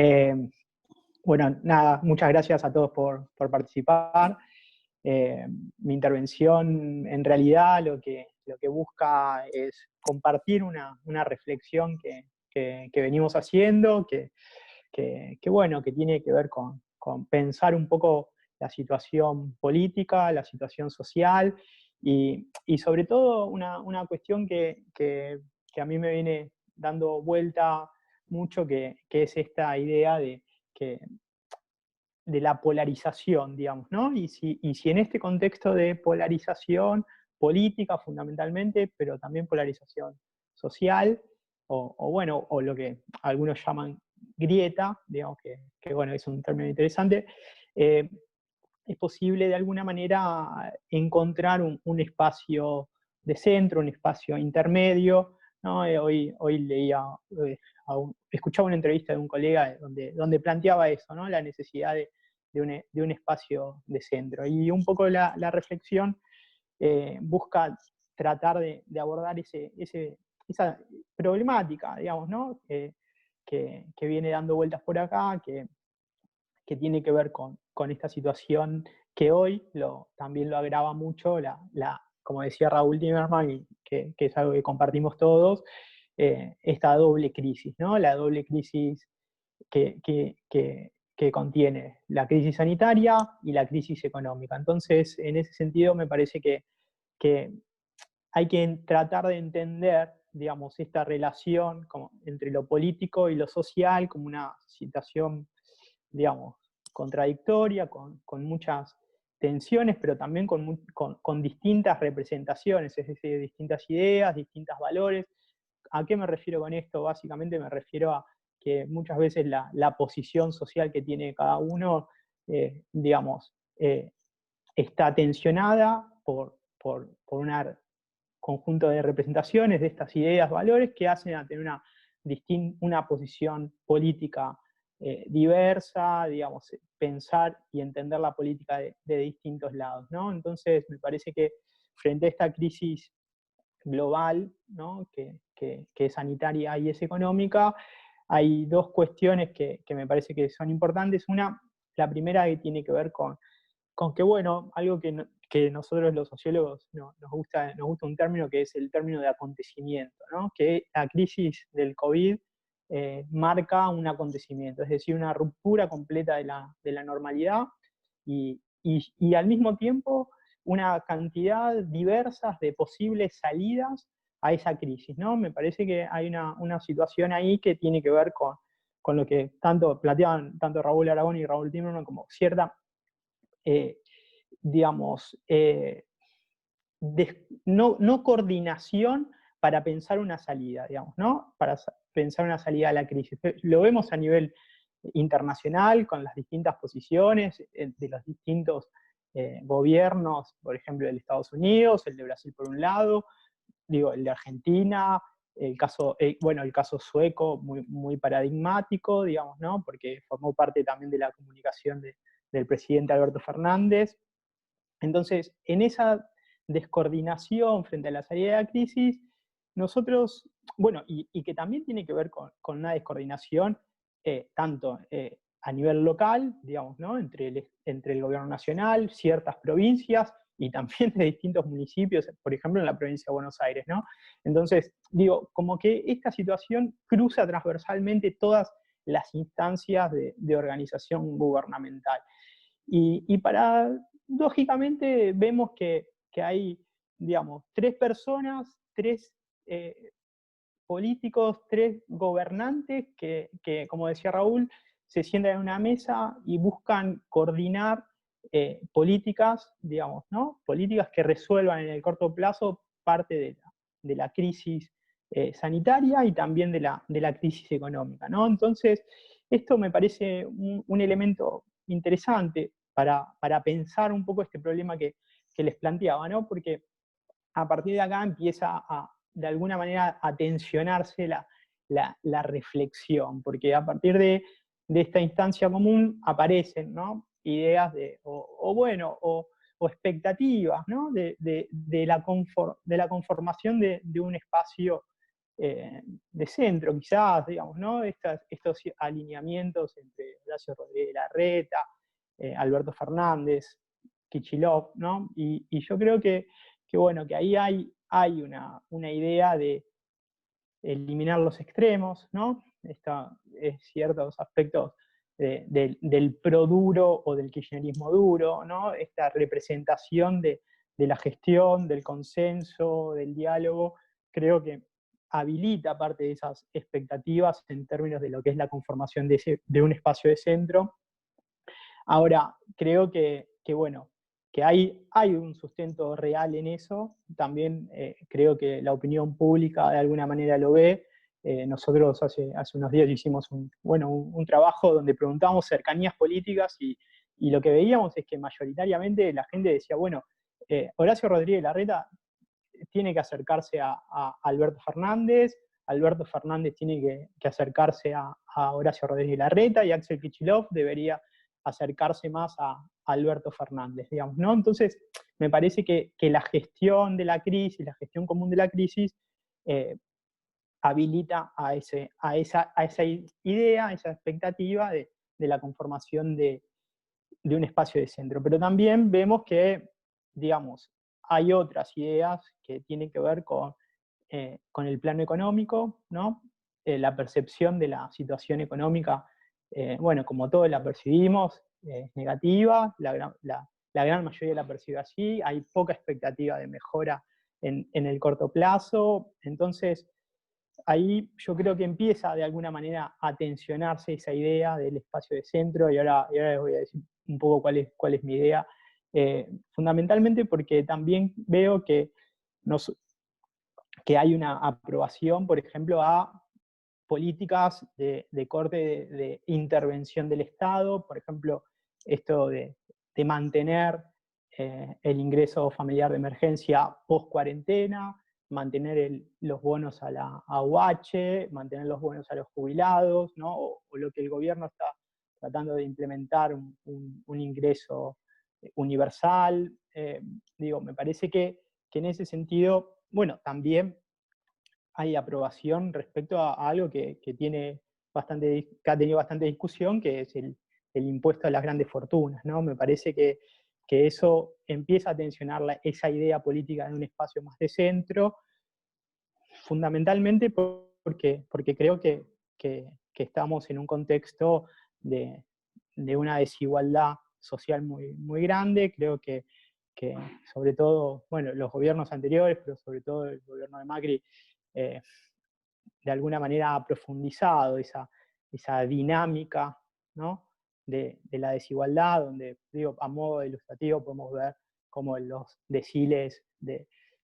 Eh, bueno, nada, muchas gracias a todos por participar. Mi intervención en realidad lo que busca es compartir una reflexión que venimos haciendo, bueno, que tiene que ver con pensar un poco la situación política, la situación social y sobre todo una cuestión que a mí me viene dando vuelta mucho, que es esta idea que, de la polarización, digamos, ¿no? Y si en este contexto de polarización política fundamentalmente, pero también polarización social, bueno, o lo que algunos llaman grieta, digamos que bueno, es un término interesante, eh, es posible de alguna manera encontrar un espacio de centro, un espacio intermedio, ¿no? Hoy leía, escuchaba una entrevista de un colega donde planteaba eso, ¿no? La necesidad de un espacio de centro. Y un poco la reflexión busca tratar de abordar esa problemática, digamos, ¿no? Que viene dando vueltas por acá, que tiene que ver con esta situación que hoy también lo agrava mucho, como decía Raúl Timerman, y que es algo que compartimos todos, esta doble crisis, ¿no? La doble crisis que contiene la crisis sanitaria y la crisis económica. Entonces, en ese sentido, me parece que hay que tratar de entender, digamos, esta relación entre lo político y lo social como una situación, digamos, contradictoria, con muchas tensiones, pero también con distintas representaciones, es decir, distintas ideas, distintos valores. ¿A qué me refiero con esto? Básicamente me refiero a que muchas veces la posición social que tiene cada uno, digamos, está tensionada por una conjunto de representaciones de estas ideas, valores que hacen a tener una posición política diversa, digamos, pensar y entender la política de distintos lados, ¿no? Entonces, me parece que frente a esta crisis global, ¿no? que es sanitaria y es económica, hay dos cuestiones que me parece que son importantes. La primera que tiene que ver con que, bueno, algo que nosotros los sociólogos nos gusta un término que es el término de acontecimiento, ¿no? Que la crisis del COVID marca un acontecimiento, es decir, una ruptura completa de la normalidad y al mismo tiempo una cantidad diversa de posibles salidas a esa crisis, ¿no? Me parece que hay una situación ahí que tiene que ver con lo que tanto planteaban tanto Raúl Aragón y Raúl Timerman como cierta eh, digamos, no coordinación para pensar una salida, digamos, ¿no? Para pensar una salida a la crisis. Lo vemos a nivel internacional con las distintas posiciones de los distintos gobiernos, por ejemplo, el de Estados Unidos, el de Brasil por un lado, digo, el de Argentina, el caso sueco, muy, muy paradigmático, digamos, ¿no? Porque formó parte también de la comunicación del presidente Alberto Fernández. Entonces, en esa descoordinación frente a la salida de la crisis, nosotros, bueno, y que también tiene que ver con una descoordinación tanto a nivel local, digamos, ¿no? Entre el gobierno nacional, ciertas provincias y también de distintos municipios, por ejemplo, en la provincia de Buenos Aires, ¿no? Entonces, digo, como que esta situación cruza transversalmente todas las instancias de organización gubernamental. Paradójicamente vemos que hay, digamos, tres personas, tres políticos, tres gobernantes como decía Raúl, se sientan en una mesa y buscan coordinar políticas, digamos, ¿no? Políticas que resuelvan en el corto plazo parte de la crisis sanitaria y también de la crisis económica, ¿no? Entonces, esto me parece un elemento interesante para pensar un poco este problema que les planteaba, ¿no? Porque a partir de acá empieza de alguna manera a tensionarse la reflexión, porque a partir de esta instancia común aparecen, ¿no? Ideas o expectativas, ¿no? de la conformación de un espacio de centro, quizás, digamos, ¿no? Estos alineamientos entre Horacio Rodríguez Larreta, Alberto Fernández, Kicillof, ¿no? Y yo creo bueno, que ahí hay una idea de eliminar los extremos, ¿no? Ciertos aspectos del pro duro o del kirchnerismo duro, ¿no? Esta representación de la gestión, del consenso, del diálogo, creo que habilita parte de esas expectativas en términos de lo que es la conformación de un espacio de centro. Ahora, creo bueno, que hay un sustento real en eso. También creo que la opinión pública de alguna manera lo ve. Nosotros hace unos días hicimos un trabajo donde preguntábamos cercanías políticas y lo que veíamos es que mayoritariamente la gente decía, bueno, Horacio Rodríguez Larreta tiene que acercarse a Alberto Fernández tiene que acercarse a Horacio Rodríguez Larreta y Axel Kicillof debería acercarse más a Alberto Fernández, digamos, ¿no? Entonces, me parece que la gestión de la crisis, la gestión común de la crisis, habilita a esa idea, a esa expectativa de la conformación de un espacio de centro. Pero también vemos que, digamos, hay otras ideas que tienen que ver con el plano económico, ¿no? La percepción de la situación económica, bueno, como todos la percibimos, es negativa, la gran mayoría la percibe así, hay poca expectativa de mejora en el corto plazo, entonces ahí yo creo que empieza de alguna manera a tensionarse esa idea del espacio de centro, y ahora les voy a decir un poco cuál es mi idea, fundamentalmente porque también veo que hay una aprobación, por ejemplo, a políticas de corte de intervención del Estado, por ejemplo, esto de mantener el ingreso familiar de emergencia post cuarentena, mantener los bonos a la AUH, mantener los bonos a los jubilados, ¿no? o lo que el gobierno está tratando de implementar, un ingreso universal. Digo, me parece que en ese sentido, bueno, también hay aprobación respecto a algo que ha tenido bastante discusión, que es el impuesto a las grandes fortunas, ¿no? Me parece que eso empieza a tensionar esa idea política de un espacio más de centro, fundamentalmente porque creo que estamos en un contexto de una desigualdad social muy, muy grande. Creo que sobre todo, bueno, los gobiernos anteriores, pero sobre todo el gobierno de Macri, de alguna manera ha profundizado esa dinámica, ¿no? de la desigualdad, donde, digo, a modo ilustrativo podemos ver cómo los deciles,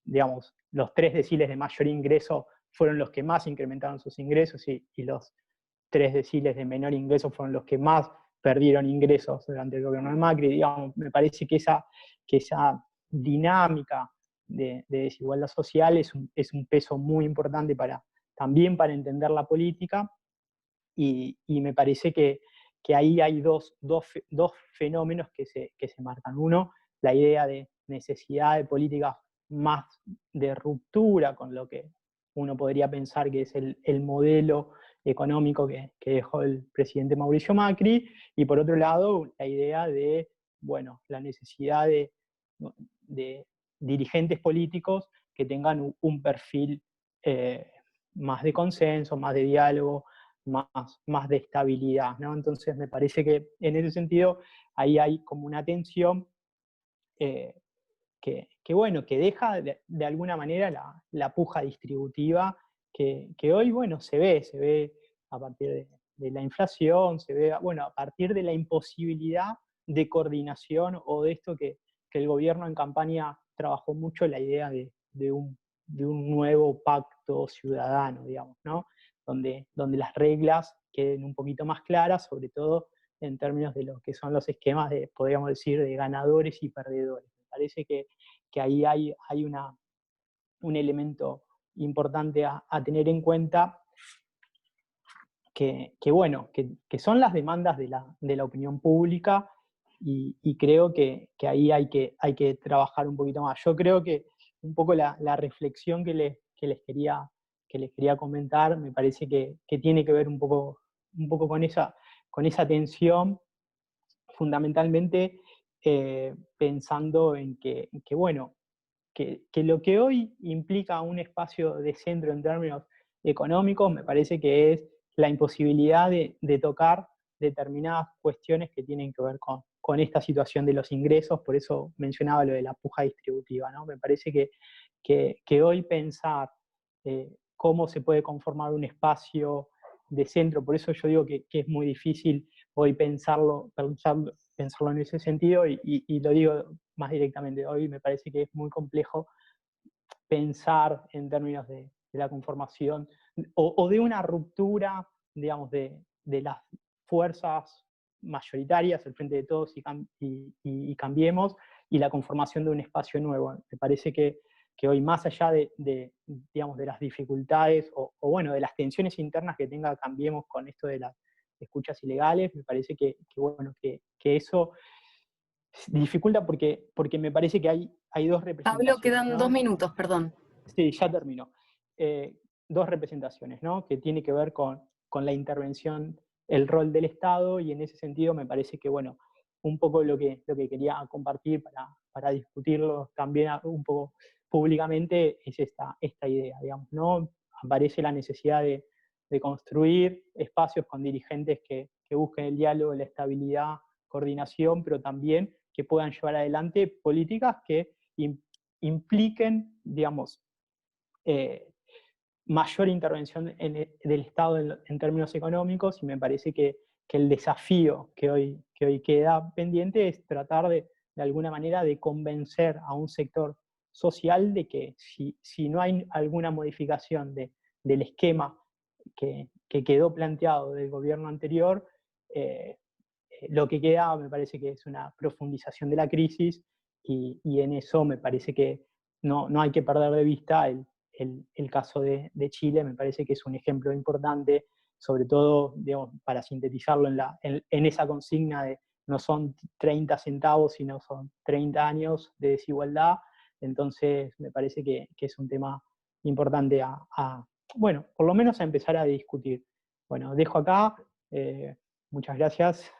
digamos, los 3 deciles de mayor ingreso fueron los que más incrementaron sus ingresos y los 3 deciles de menor ingreso fueron los que más perdieron ingresos durante el gobierno de Macri. Digamos, me parece que esa dinámica de desigualdad social es un peso muy importante también para entender la política, y me parece que ahí hay dos fenómenos que se marcan. Uno, la idea de necesidad de políticas más de ruptura con lo que uno podría pensar que es el modelo económico que dejó el presidente Mauricio Macri, y por otro lado, la idea de, bueno, la necesidad de dirigentes políticos que tengan un perfil más de consenso, más de diálogo, más de estabilidad, ¿no? Entonces me parece que en ese sentido ahí hay como una tensión bueno, que deja de alguna manera la puja distributiva que hoy, bueno, se ve a partir de la inflación, se ve, bueno, a partir de la imposibilidad de coordinación o de esto que el gobierno en campaña trabajó mucho, la idea de un nuevo pacto ciudadano, digamos, ¿no? Donde las reglas queden un poquito más claras, sobre todo en términos de lo que son los esquemas podríamos decir, de ganadores y perdedores. Me parece que ahí hay un elemento importante a tener en cuenta, bueno, que son las demandas de la opinión pública, y creo que ahí hay que trabajar un poquito más. Yo creo que un poco la reflexión que les quería que les quería comentar, me parece que tiene que ver un poco con esa tensión, fundamentalmente pensando en que, bueno, que lo que hoy implica un espacio de centro en términos económicos, me parece que es la imposibilidad de tocar determinadas cuestiones que tienen que ver con esta situación de los ingresos, por eso mencionaba lo de la puja distributiva, ¿no? Me parece que hoy pensar cómo se puede conformar un espacio de centro, por eso yo digo que es muy difícil hoy pensarlo en ese sentido, y lo digo más directamente, hoy me parece que es muy complejo pensar en términos de la conformación o de una ruptura, digamos, de las fuerzas mayoritarias, el Frente de Todos y Cambiemos, y la conformación de un espacio nuevo. Me parece que hoy, más allá digamos, de las dificultades bueno, de las tensiones internas que tenga Cambiemos con esto de las escuchas ilegales, me parece bueno, que eso dificulta porque me parece que hay dos Pablo, representaciones, quedan 2 ¿no? minutos, perdón. Sí, ya termino. Dos representaciones, ¿no? Que tiene que ver con la intervención, el rol del Estado, y en ese sentido me parece que, bueno, un poco lo que quería compartir para discutirlo también un poco públicamente es esta idea, digamos, ¿no? Aparece la necesidad de construir espacios con dirigentes que busquen el diálogo, la estabilidad, coordinación, pero también que puedan llevar adelante políticas que impliquen, digamos, eh, mayor intervención del Estado en términos económicos, y me parece que el desafío que hoy queda pendiente es tratar de alguna manera de convencer a un sector social de que si no hay alguna modificación del esquema que quedó planteado del gobierno anterior, eh, lo que queda me parece que es una profundización de la crisis, y en eso me parece que no hay que perder de vista el caso de Chile. Me parece que es un ejemplo importante, sobre todo, digamos, para sintetizarlo en esa consigna de no son 30 centavos, sino son 30 años de desigualdad. Entonces me parece que es un tema importante bueno, por lo menos a empezar a discutir. Bueno, dejo acá. Muchas gracias